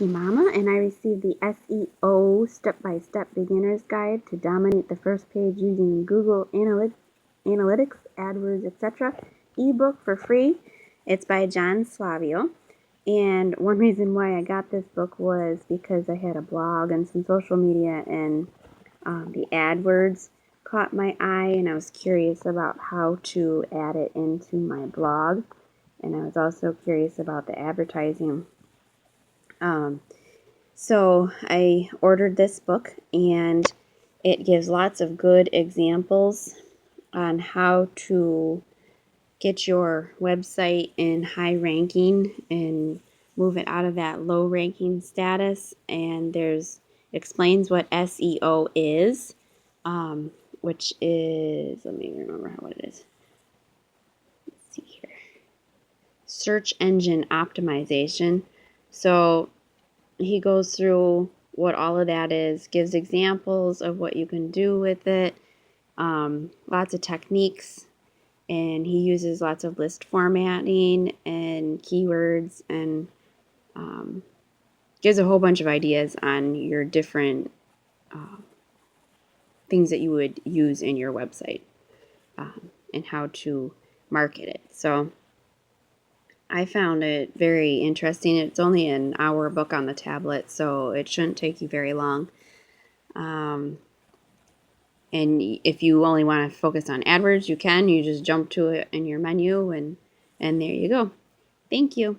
Mama, and I received the SEO step-by-step beginner's guide to dominate the first page using Google Analytics, AdWords, etc. ebook for free. It's by Salvio. And one reason why I got this book was because I had a blog and some social media, and the AdWords caught my eye, and I was curious about how to add it into my blog. And I was also curious about the advertising. So I ordered this book, and it gives lots of good examples on how to get your website in high ranking and move it out of that low ranking status. And there's explains what SEO is, which is, let me remember what it is. Let's see here. Search engine optimization. So he goes through what all of that is, gives examples of what you can do with it, lots of techniques, and he uses lots of list formatting and keywords, and gives a whole bunch of ideas on your different things that you would use in your website, and how to market it. So I found it very interesting. It's only an hour book on the tablet, so it shouldn't take you very long. And if you only want to focus on AdWords, you can. You just jump to it in your menu, and there you go. Thank you.